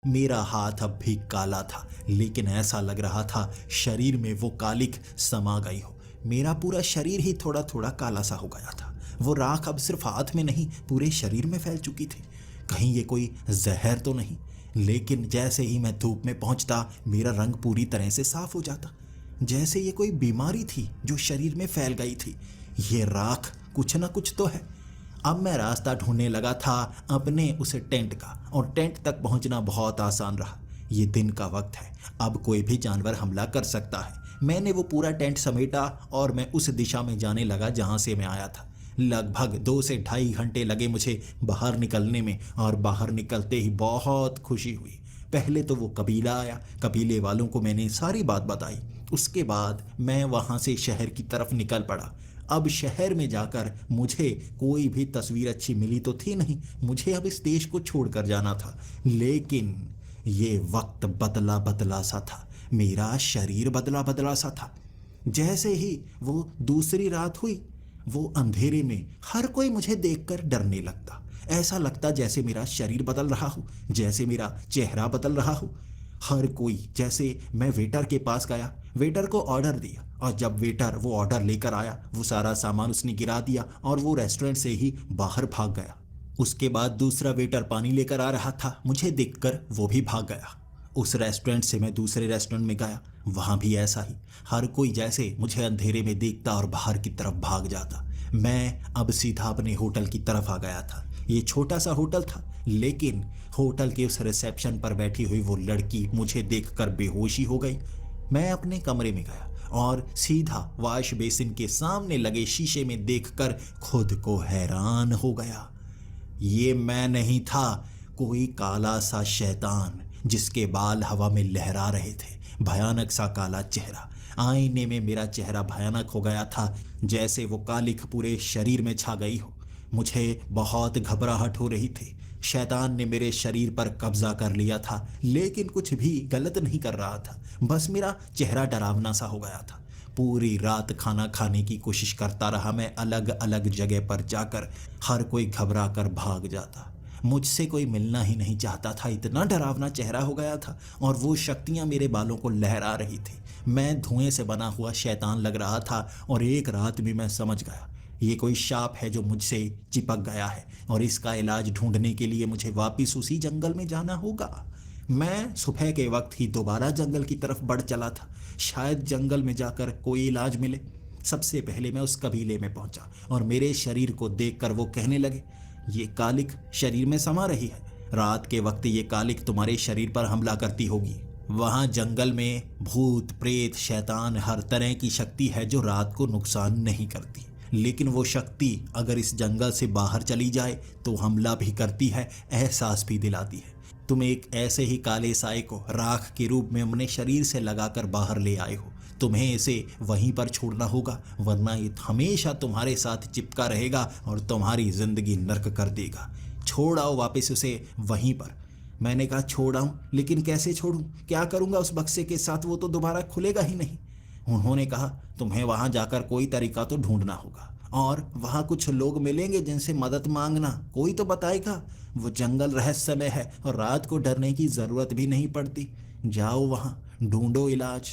मेरा हाथ अब भी काला था, लेकिन ऐसा लग रहा था शरीर में वो कालिक समा गई हो। मेरा पूरा शरीर ही थोड़ा थोड़ा काला सा हो गया था। वो राख अब सिर्फ हाथ में नहीं, पूरे शरीर में फैल चुकी थी। कहीं ये कोई जहर तो नहीं? लेकिन जैसे ही मैं धूप में पहुंचता, मेरा रंग पूरी तरह से साफ हो जाता, जैसे ये कोई बीमारी थी जो शरीर में फैल गई थी। ये राख कुछ ना कुछ तो है। अब मैं रास्ता ढूंढने लगा था अपने उस टेंट का, और टेंट तक पहुंचना बहुत आसान रहा। ये दिन का वक्त है, अब कोई भी जानवर हमला कर सकता है। मैंने वो पूरा टेंट समेटा और मैं उस दिशा में जाने लगा जहां से मैं आया था। लगभग 2 से ढाई घंटे लगे मुझे बाहर निकलने में, और बाहर निकलते ही बहुत खुशी हुई। पहले तो वो कबीला आया, कबीले वालों को मैंने सारी बात बताई। उसके बाद मैं वहां से शहर की तरफ निकल पड़ा। अब शहर में जाकर मुझे कोई भी तस्वीर अच्छी मिली तो थी नहीं, मुझे अब इस देश को छोड़कर जाना था। लेकिन ये वक्त बदला बदला सा था, मेरा शरीर बदला बदला सा था। जैसे ही वो दूसरी रात हुई, वो अंधेरे में हर कोई मुझे देखकर डरने लगता। ऐसा लगता जैसे मेरा शरीर बदल रहा हो, जैसे मेरा चेहरा बदल रहा हो। हर कोई, जैसे मैं वेटर के पास गया, वेटर को ऑर्डर दिया, और जब वेटर वो ऑर्डर लेकर आया, वो सारा सामान उसने गिरा दिया और वो रेस्टोरेंट से ही बाहर भाग गया। उसके बाद दूसरा वेटर पानी लेकर आ रहा था, मुझे देखकर वो भी भाग गया। उस रेस्टोरेंट से मैं दूसरे रेस्टोरेंट में गया, वहां भी ऐसा ही। हर कोई जैसे मुझे अंधेरे में देखता और बाहर की तरफ भाग जाता। मैं अब सीधा अपने होटल की तरफ आ गया था। ये छोटा सा होटल था, लेकिन होटल के उस रिसेप्शन पर बैठी हुई वो लड़की मुझे देखकर बेहोशी हो गई। मैं अपने कमरे में गया और सीधा वॉश बेसिन के सामने लगे शीशे में देखकर खुद को हैरान हो गया। ये मैं नहीं था, कोई काला सा शैतान जिसके बाल हवा में लहरा रहे थे। भयानक सा काला चेहरा। आईने में मेरा चेहरा भयानक हो गया था, जैसे वो कालिख पूरे शरीर में छा गई हो। मुझे बहुत घबराहट हो रही थी। शैतान ने मेरे शरीर पर कब्जा कर लिया था, लेकिन कुछ भी गलत नहीं कर रहा था। बस मेरा चेहरा डरावना सा हो गया था। पूरी रात खाना खाने की कोशिश करता रहा मैं, अलग अलग जगह पर जाकर। हर कोई घबरा कर भाग जाता, मुझसे कोई मिलना ही नहीं चाहता था। इतना डरावना चेहरा हो गया था, और वो शक्तियां मेरे बालों को लहरा रही थी। मैं धुएं से बना हुआ शैतान लग रहा था, और एक रात में मैं समझ गया ये कोई शाप है जो मुझसे चिपक गया है, और इसका इलाज ढूंढने के लिए मुझे वापिस उसी जंगल में जाना होगा। मैं सुबह के वक्त ही दोबारा जंगल की तरफ बढ़ चला था, शायद जंगल में जाकर कोई इलाज मिले। सबसे पहले मैं उस कबीले में पहुंचा, और मेरे शरीर को देखकर वो कहने लगे, ये कालिक शरीर में समा रही है। रात के वक्त ये कालिक तुम्हारे शरीर पर हमला करती होगी। वहां जंगल में भूत प्रेत शैतान हर तरह की शक्ति है जो रात को नुकसान नहीं करती, लेकिन वो शक्ति अगर इस जंगल से बाहर चली जाए तो हमला भी करती है, एहसास भी दिलाती है। तुम एक ऐसे ही काले साए को राख के रूप में अपने शरीर से लगाकर बाहर ले आए हो। तुम्हें इसे वहीं पर छोड़ना होगा, वरना ये हमेशा तुम्हारे साथ चिपका रहेगा और तुम्हारी जिंदगी नर्क कर देगा। छोड़ आओ वापस उसे वहीं पर। मैंने कहा छोड़ आऊं, लेकिन कैसे छोड़ूं? क्या करूंगा उस बक्से के साथ? वो तो दोबारा खुलेगा ही नहीं। उन्होंने कहा तुम्हें वहां जाकर कोई तरीका तो ढूंढना होगा, और वहां कुछ लोग मिलेंगे जिनसे मदद मांगना, कोई तो बताएगा। वो जंगल रहस्यमय है और रात को डरने की जरूरत भी नहीं पड़ती। जाओ वहां, ढूंढो इलाज।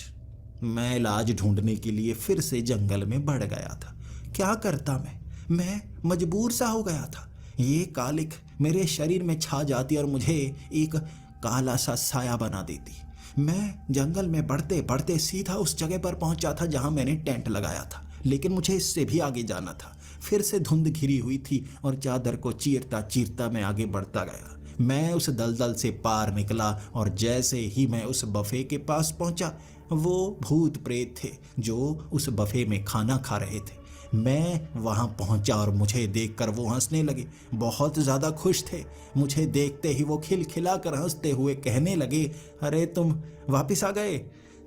मैं इलाज ढूंढने के लिए फिर से जंगल में बढ़ गया था। क्या करता मैं मजबूर सा हो गया था। ये कालिक मेरे शरीर में छा जाती और मुझे एक काला सा साया बना देती। मैं जंगल में बढ़ते बढ़ते सीधा उस जगह पर पहुंचा था जहां मैंने टेंट लगाया था, लेकिन मुझे इससे भी आगे जाना था। फिर से धुंध घिरी हुई थी और चादर को चीरता चीरता मैं आगे बढ़ता गया। मैं उस दलदल से पार निकला, और जैसे ही मैं उस बफे के पास पहुंचा, वो भूत प्रेत थे जो उस बफे में खाना खा रहे थे। मैं वहां पहुंचा और मुझे देखकर वो हंसने लगे, बहुत ज़्यादा खुश थे। मुझे देखते ही वो खिलखिलाकर हंसते हुए कहने लगे, अरे तुम वापस आ गए,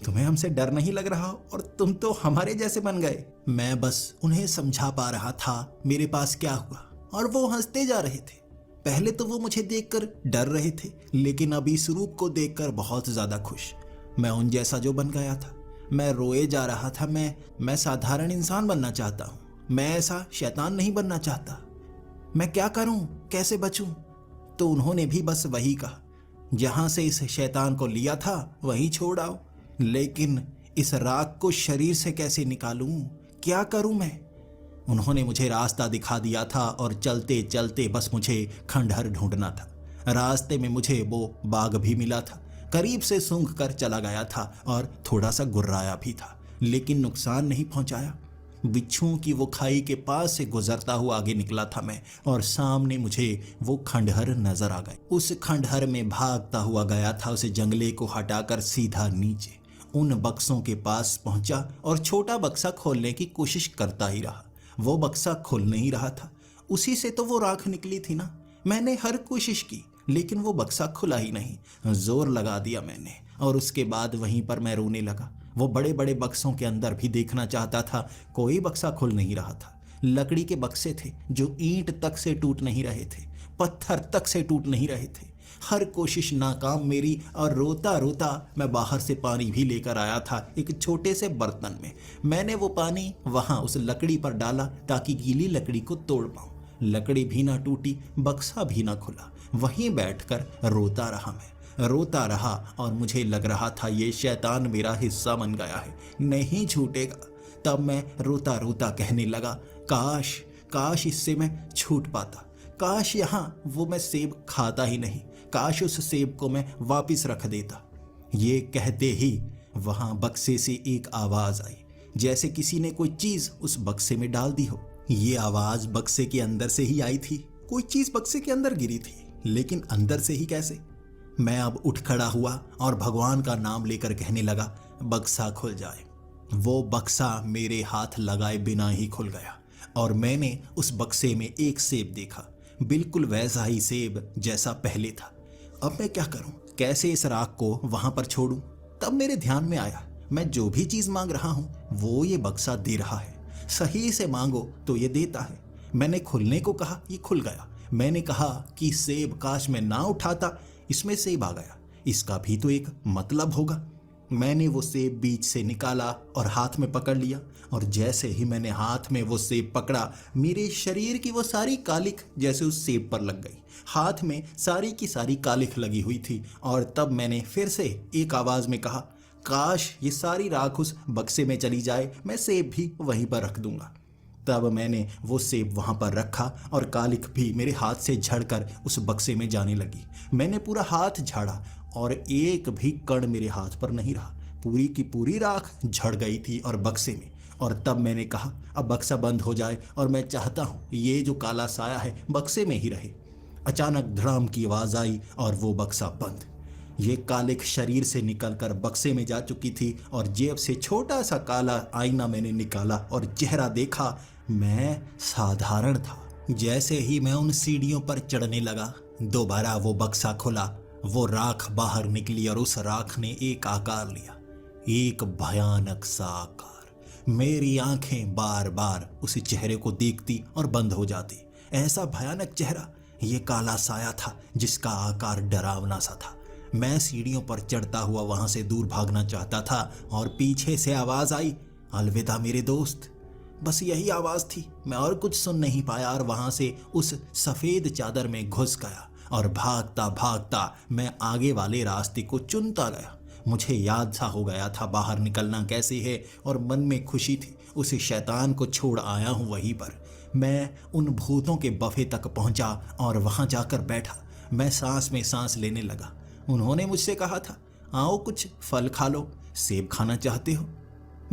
तुम्हें हमसे डर नहीं लग रहा, और तुम तो हमारे जैसे बन गए। मैं बस उन्हें समझा पा रहा था मेरे पास क्या हुआ, और वो हंसते जा रहे थे। पहले तो वो मुझे देखकर डर रहे थे, लेकिन अब इस रूप को देखकर बहुत ज़्यादा खुश। मैं उन जैसा जो बन गया था। मैं रोए जा रहा था। मैं साधारण इंसान बनना चाहता हूँ, मैं ऐसा शैतान नहीं बनना चाहता। मैं क्या करूँ, कैसे बचूं? तो उन्होंने भी बस वही कहा, जहां से इस शैतान को लिया था वहीं छोड़ आओ, लेकिन इस राख को शरीर से कैसे निकालूं? क्या करूं मैं? उन्होंने मुझे रास्ता दिखा दिया था और चलते चलते बस मुझे खंडहर ढूंढना था। रास्ते में मुझे वो बाघ भी मिला था, करीब से सूंघ कर चला गया था और थोड़ा सा गुर्राया भी था, लेकिन नुकसान नहीं पहुंचाया। बिच्छुओं की वो खाई के पास से गुजरता हुआ आगे निकला था मैं, और सामने मुझे वो खंडहर नजर आ गए। उस खंडहर में भागता हुआ गया था, उस जंगले को हटाकर सीधा नीचे उन बक्सों के पास पहुंचा और छोटा बक्सा खोलने की कोशिश करता ही रहा। वो बक्सा खुल नहीं रहा था, उसी से तो वो राख निकली थी ना। मैंने हर कोशिश की, लेकिन वो बक्सा खुला ही नहीं। जोर लगा दिया मैंने, और उसके बाद वहीं पर मैं रोने लगा। वो बड़े बड़े बक्सों के अंदर भी देखना चाहता था, कोई बक्सा खुल नहीं रहा था। लकड़ी के बक्से थे जो ईंट तक से टूट नहीं रहे थे, पत्थर तक से टूट नहीं रहे थे। हर कोशिश नाकाम मेरी, और रोता रोता मैं बाहर से पानी भी लेकर आया था एक छोटे से बर्तन में। मैंने वो पानी वहां उस लकड़ी पर डाला ताकि गीली लकड़ी को तोड़ पाऊं। लकड़ी भी ना टूटी, बक्सा भी ना खुला। वहीं बैठकर रोता रहा मैं, रोता रहा, और मुझे लग रहा था ये शैतान मेरा हिस्सा बन गया है, नहीं छूटेगा। तब मैं रोता रोता कहने लगा, काश काश इससे मैं छूट पाता, काश यहाँ वो मैं सेब खाता ही नहीं, काश उस सेब को मैं वापस रख देता। ये कहते ही वहां बक्से से एक आवाज आई, जैसे किसी ने कोई चीज उस बक्से में डाल दी हो। ये आवाज बक्से के अंदर से ही आई थी। कोई चीज बक्से के अंदर गिरी थी, लेकिन अंदर से ही कैसे? मैं अब उठ खड़ा हुआ और भगवान का नाम लेकर कहने लगा, बक्सा खुल जाए। वो बक्सा मेरे हाथ लगाए बिना ही खुल गया, और मैंने उस बक्से में एक सेब देखा, बिल्कुल वैसा ही सेब जैसा पहले था। अब मैं क्या करूं? कैसे इस राख को वहां पर छोड़ूं? तब मेरे ध्यान में आया, मैं जो भी चीज मांग रहा हूं वो ये बक्सा दे रहा है। सही से मांगो तो ये देता है। मैंने खुलने को कहा, ये खुल गया। मैंने कहा कि सेब काश मैं ना उठाता, इसमें सेब आ गया, इसका भी तो एक मतलब होगा। मैंने वो सेब बीच से निकाला और हाथ में पकड़ लिया, और जैसे ही मैंने हाथ में वो सेब पकड़ा, मेरे शरीर की वो सारी कालिख जैसे उस सेब पर लग गई। हाथ में सारी की सारी कालिख लगी हुई थी। और तब मैंने फिर से एक आवाज में कहा, काश ये सारी राख उस बक्से में चली जाए, मैं सेब भी वहीं पर रख दूंगा। तब मैंने वो सेब वहां पर रखा, और कालिख भी मेरे हाथ से झड़कर उस बक्से में जाने लगी। मैंने पूरा हाथ झाड़ा, और एक भी कण मेरे हाथ पर नहीं रहा। पूरी की पूरी राख झड़ गई थी और बक्से में। और तब मैंने कहा, अब बक्सा बंद हो जाए, और मैं चाहता हूं ये जो काला साया है बक्से में ही रहे। अचानक धड़ाम की आवाज आई और वो बक्सा बंद। ये कालिख शरीर से निकलकर बक्से में जा चुकी थी, और जेब से छोटा सा काला आईना मैंने निकाला और चेहरा देखा। मैं साधारण था। जैसे ही मैं उन सीढ़ियों पर चढ़ने लगा, दोबारा वो बक्सा खुला, वो राख बाहर निकली, और उस राख ने एक आकार लिया, एक भयानक सा आकार। मेरी आंखें बार बार उस चेहरे को देखती और बंद हो जाती। ऐसा भयानक चेहरा, ये काला साया था जिसका आकार डरावना सा था। मैं सीढ़ियों पर चढ़ता हुआ वहां से दूर भागना चाहता था, और पीछे से आवाज आई, अलविदा मेरे दोस्त। बस यही आवाज थी, मैं और कुछ सुन नहीं पाया, और वहां से उस सफेद चादर में घुस गया, और भागता भागता मैं आगे वाले रास्ते को चुनता गया। मुझे याद सा हो गया था बाहर निकलना कैसे है, और मन में खुशी थी, उस शैतान को छोड़ आया हूं वहीं पर। मैं उन भूतों के बफे तक पहुंचा और वहां जाकर बैठा। मैं सांस में सांस लेने लगा। उन्होंने मुझसे कहा था, आओ कुछ फल खा लो, सेब खाना चाहते हो?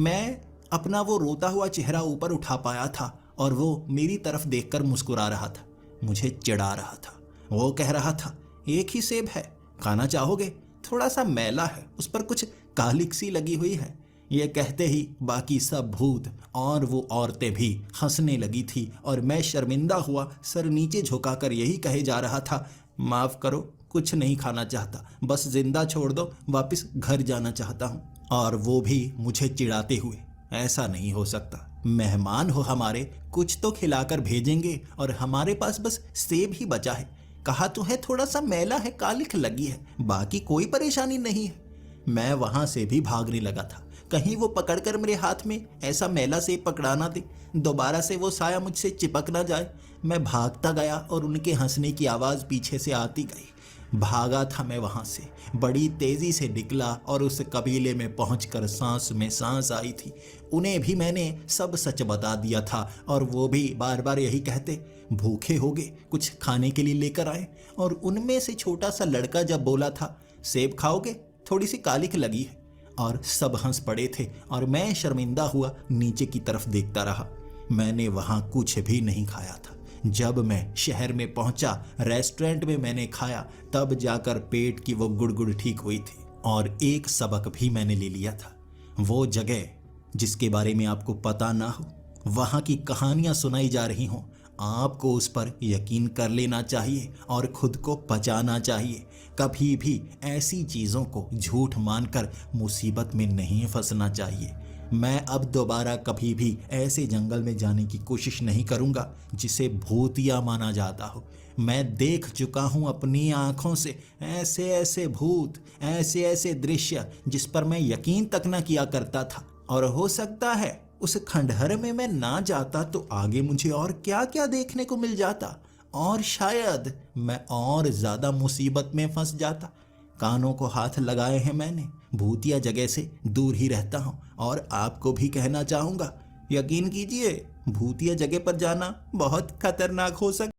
मैं अपना वो रोता हुआ चेहरा ऊपर उठा पाया था, और वो मेरी तरफ देखकर मुस्कुरा रहा था, मुझे चिढ़ा रहा था। वो कह रहा था, एक ही सेब है, खाना चाहोगे? थोड़ा सा मैला है, उस पर कुछ कालिख सी लगी हुई है। ये कहते ही बाकी सब भूत और वो औरतें भी हंसने लगी थी, और मैं शर्मिंदा हुआ सर नीचे झुकाकर यही कहे जा रहा था, माफ करो, कुछ नहीं खाना चाहता, बस जिंदा छोड़ दो, वापस घर जाना चाहता हूँ। और वो भी मुझे चिढ़ाते हुए, ऐसा नहीं हो सकता, मेहमान हो हमारे, कुछ तो खिलाकर भेजेंगे, और हमारे पास बस सेब ही बचा है। कहा तो है थोड़ा सा मैला है, कालिख लगी है, बाकी कोई परेशानी नहीं है। मैं वहां से भी भागने लगा था, कहीं वो पकड़कर मेरे हाथ में ऐसा मैला सेब पकड़ा ना दे, दोबारा से वो साया मुझसे चिपक ना जाए। मैं भागता गया और उनके हंसने की आवाज़ पीछे से आती गई। भागा था मैं वहां से, बड़ी तेजी से निकला और उस कबीले में पहुंचकर सांस में सांस आई थी। उन्हें भी मैंने सब सच बता दिया था और वो भी बार बार यही कहते, भूखे होगे, कुछ खाने के लिए लेकर आए। और उनमें से छोटा सा लड़का जब बोला था, सेब खाओगे, थोड़ी सी कालिख लगी है, और सब हंस पड़े थे और मैं शर्मिंदा हुआ नीचे की तरफ देखता रहा। मैंने वहां कुछ भी नहीं खाया था। जब मैं शहर में पहुंचा, रेस्टोरेंट में मैंने खाया, तब जाकर पेट की वो गुड़गुड़ ठीक हुई थी। और एक सबक भी मैंने ले लिया था। वो जगह जिसके बारे में आपको पता ना हो, वहां की कहानियां सुनाई जा रही हों, आपको उस पर यकीन कर लेना चाहिए और खुद को बचाना चाहिए। कभी भी ऐसी चीज़ों को झूठ मानकर मुसीबत में नहीं फंसना चाहिए। मैं अब दोबारा कभी भी ऐसे जंगल में जाने की कोशिश नहीं करूंगा जिसे भूतिया माना जाता हो। मैं देख चुका हूं अपनी आंखों से ऐसे ऐसे भूत, ऐसे ऐसे दृश्य जिस पर मैं यकीन तक ना किया करता था। और हो सकता है उस खंडहर में मैं ना जाता तो आगे मुझे और क्या क्या देखने को मिल जाता, और शायद मैं और ज्यादा मुसीबत में फंस जाता। कानों को हाथ लगाए हैं मैंने, भूतिया जगह से दूर ही रहता हूं। और आपको भी कहना चाहूंगा, यकीन कीजिए, भूतिया जगह पर जाना बहुत खतरनाक हो सकता